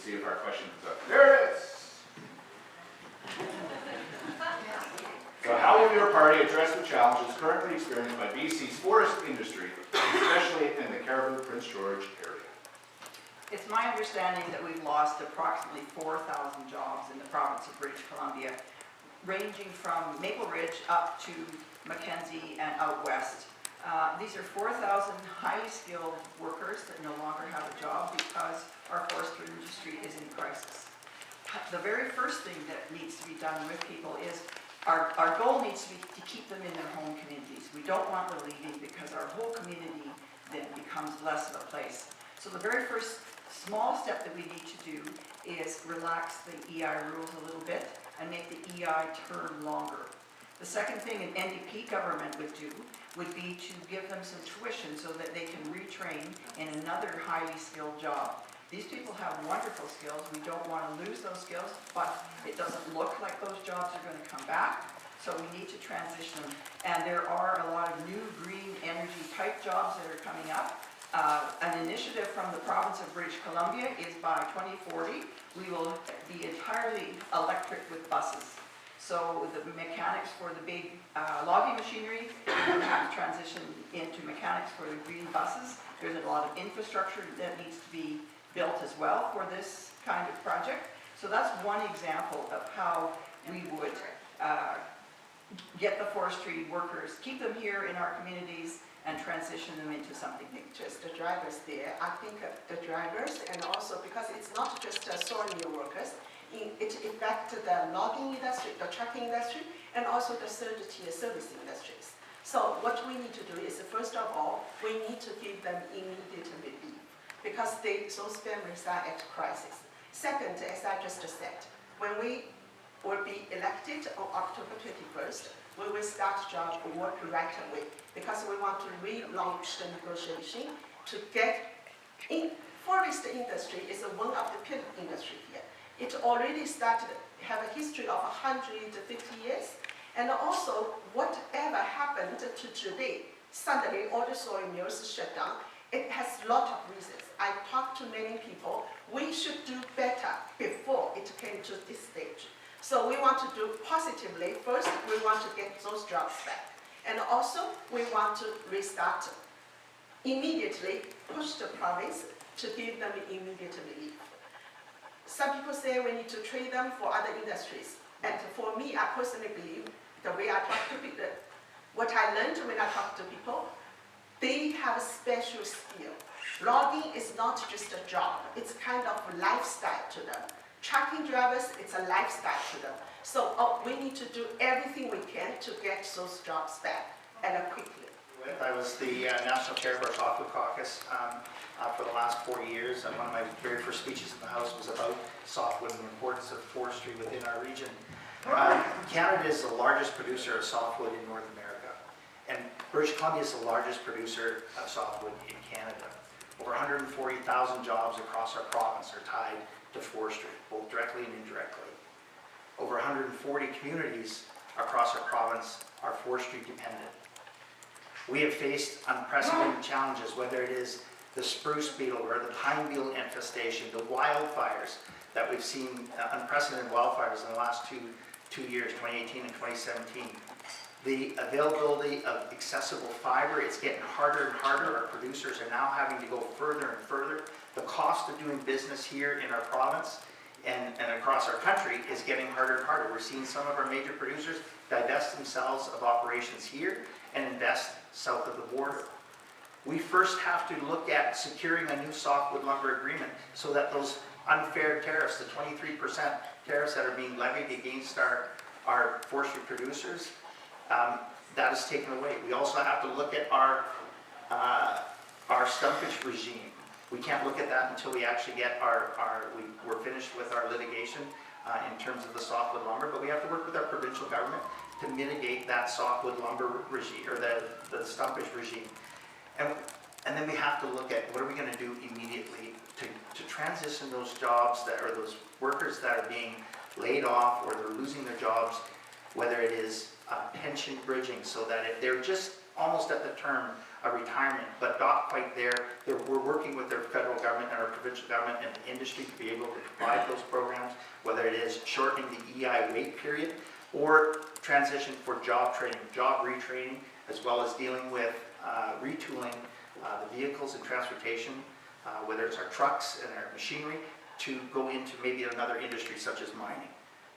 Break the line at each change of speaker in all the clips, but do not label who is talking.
see if our question comes up. There it is! So how will your party address the challenges currently experienced by BC's forest industry, especially in the Cariboo-Prince George area?
It's my understanding that we've lost approximately 4,000 jobs in the province of British Columbia, ranging from Maple Ridge up to Mackenzie and out west. These are 4,000 highly skilled workers that no longer have a job because our forestry industry is in crisis. The very first thing that needs to be done with people is our goal needs to be to keep them in their home communities. We don't want them leaving because our whole community then becomes less of a place. So the very first small step that we need to do is relax the EI rules a little bit and make the EI term longer. The second thing an NDP government would do would be to give them some tuition so that they can retrain in another highly skilled job. These people have wonderful skills. We don't want to lose those skills, but it doesn't look like those jobs are going to come back. So we need to transition them. And there are a lot of new green energy type jobs that are coming up. An initiative from the province of British Columbia is by 2040, we will be entirely electric with buses. So the mechanics for the big logging machinery will have to transition into mechanics for the green buses. There's a lot of infrastructure that needs to be built as well for this kind of project. So that's one example of how we would get the forestry workers, keep them here in our communities and transition them into something big.
Just the drivers there, I think the drivers, and also because it's not just sawmill workers, it affects the logging industry, the trucking industry, and also the third-tier service industries. So what we need to do is, first of all, we need to give them immediate relief because those families are at crisis. Second, as I just said, when we will be elected on October 21st, we will start job work right away because we want to relaunch the negotiation to get in. Forest industry is one of the pillar industry here. It already started, have a history of 150 years, and also whatever happened to today, suddenly all the soil mills shut down. It has a lot of reasons. I talked to many people. We should do better before it came to this stage. So we want to do positively. First, we want to get those jobs back. And also, we want to restart immediately, push the province to give them immediate relief. Some people say we need to trade them for other industries. And for me, I personally believe the way I talk to people, what I learned when I talk to people, they have a special skill. Logging is not just a job, it's kind of a lifestyle to them. Trucking drivers, it's a lifestyle to them. So we need to do everything we can to get those jobs back and quickly.
I was the National Chair of our Softwood Caucus for the last 4 years, and one of my very first speeches in the House was about softwood and the importance of forestry within our region. Canada is the largest producer of softwood in North America, and British Columbia is the largest producer of softwood in Canada. Over 140,000 jobs across our province are tied to forestry, both directly and indirectly. Over 140 communities across our province are forestry dependent. We have faced unprecedented challenges, whether it is the spruce beetle or the pine beetle infestation, the wildfires that we've seen, unprecedented wildfires in the last two years, 2018 and 2017. The availability of accessible fiber, it's getting harder and harder. Our producers are now having to go further and further. The cost of doing business here in our province and across our country is getting harder and harder. We're seeing some of our major producers divest themselves of operations here and invest south of the border. We first have to look at securing a new softwood lumber agreement so that those unfair tariffs, the 23% tariffs that are being levied against our forestry producers, that is taken away. We also have to look at our stumpage regime. We can't look at that until we actually get we're finished with our litigation in terms of the softwood lumber, but we have to work with our provincial government to mitigate that softwood lumber regime, or the stumpage regime. And then we have to look at what are we going to do immediately to transition those jobs or those workers that are being laid off or they're losing their jobs, whether it is pension bridging, so that if they're just almost at the term of retirement, but not quite there. We're working with their federal government and our provincial government and the industry to be able to provide those programs, whether it is shortening the EI wait period or transition for job training, job retraining, as well as dealing with retooling the vehicles and transportation, whether it's our trucks and our machinery, to go into maybe another industry such as mining.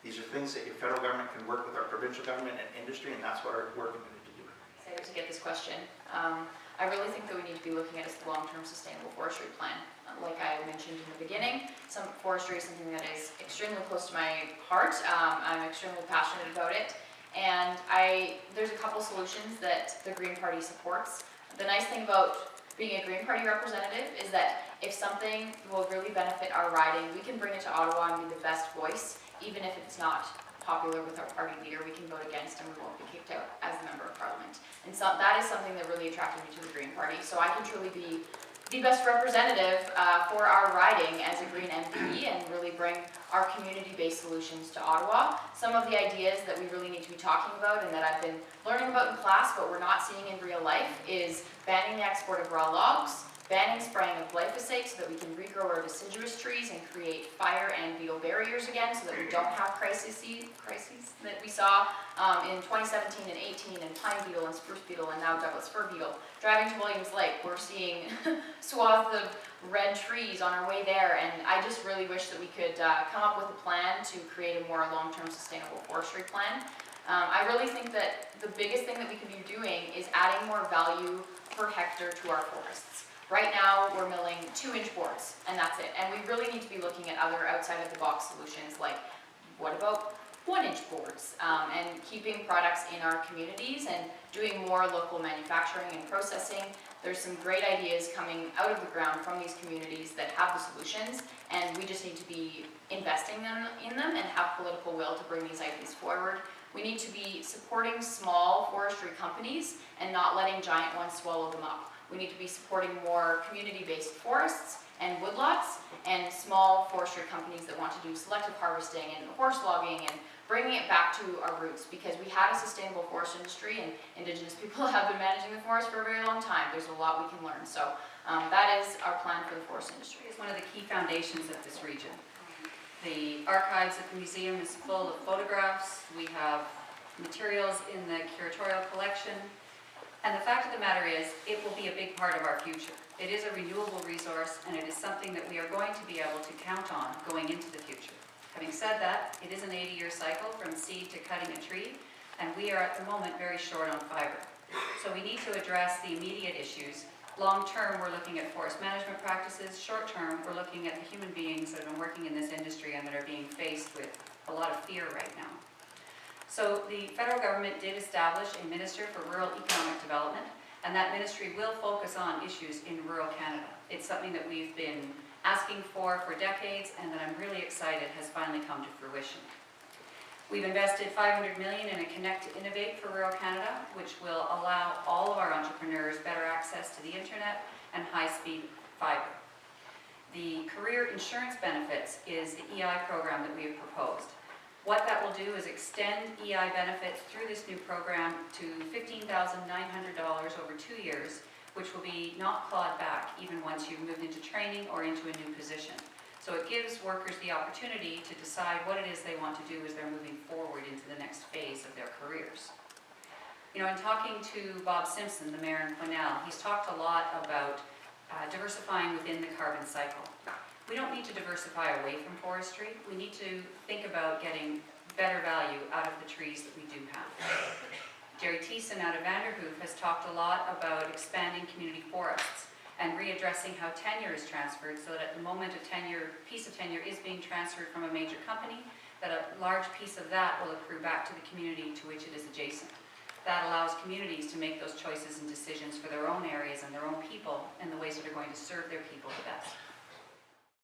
These are things that your federal government can work with our provincial government and industry, and that's what we're committed to do.
Excited to get this question. I really think that we need to be looking at is the long-term sustainable forestry plan. Like I mentioned in the beginning, forestry is something that is extremely close to my heart. I'm extremely passionate about it. And there's a couple solutions that the Green Party supports. The nice thing about being a Green Party representative is that if something will really benefit our riding, we can bring it to Ottawa and be the best voice, even if it's not popular with our party leader. We can vote against and we won't be kicked out as a member of parliament. And so that is something that really attracted me to the Green Party. So I can truly be the best representative for our riding as a Green MP and really bring our community-based solutions to Ottawa. Some of the ideas that we really need to be talking about and that I've been learning about in class but we're not seeing in real life is banning the export of raw logs, banning spraying of glyphosate so that we can regrow our deciduous trees and create fire and beetle barriers again so that we don't have crises that we saw in 2017 and 18 and pine beetle and spruce beetle and now Douglas fir beetle. Driving to Williams Lake, we're seeing swaths of red trees on our way there, and I just really wish that we could come up with a plan to create a more long-term sustainable forestry plan. I really think that the biggest thing that we could be doing is adding more value per hectare to our forests. Right now, we're milling 2-inch boards, and that's it. And we really need to be looking at other outside-of-the-box solutions, like what about 1-inch boards, and keeping products in our communities and doing more local manufacturing and processing. There's some great ideas coming out of the ground from these communities that have the solutions, and we just need to be investing in them and have political will to bring these ideas forward. We need to be supporting small forestry companies and not letting giant ones swallow them up. We need to be supporting more community-based forests and woodlots and small forestry companies that want to do selective harvesting and horse logging and bringing it back to our roots, because we had a sustainable forest industry and Indigenous people have been managing the forest for a very long time. There's a lot we can learn. So that is our plan for the forest industry.
It's one of the key foundations of this region. The archives at the museum is full of photographs. We have materials in the curatorial collection. And the fact of the matter is, it will be a big part of our future. It is a renewable resource, and it is something that we are going to be able to count on going into the future. Having said that, it is an 80-year cycle from seed to cutting a tree, and we are at the moment very short on fiber. So we need to address the immediate issues. Long term, we're looking at forest management practices. Short term, we're looking at the human beings that have been working in this industry and that are being faced with a lot of fear right now. So the federal government did establish a Minister for Rural Economic Development, and that ministry will focus on issues in rural Canada. It's something that we've been asking for decades, and that I'm really excited has finally come to fruition. We've invested $500 million in a Connect to Innovate for rural Canada, which will allow all of our entrepreneurs better access to the internet and high-speed fiber. The career insurance benefits is the EI program that we have proposed. What that will do is extend EI benefits through this new program to $15,900 over 2 years, which will be not clawed back even once you've moved into training or into a new position. So it gives workers the opportunity to decide what it is they want to do as they're moving forward into the next phase of their careers. You know, in talking to Bob Simpson, the mayor in Quesnel, he's talked a lot about diversifying within the carbon cycle. We don't need to diversify away from forestry. We need to think about getting better value out of the trees that we do have. Jerry Thiessen out of Vanderhoof has talked a lot about expanding community forests and readdressing how tenure is transferred, so that at the moment a piece of tenure is being transferred from a major company, that a large piece of that will accrue back to the community to which it is adjacent. That allows communities to make those choices and decisions for their own areas and their own people in the ways that are going to serve their people the best.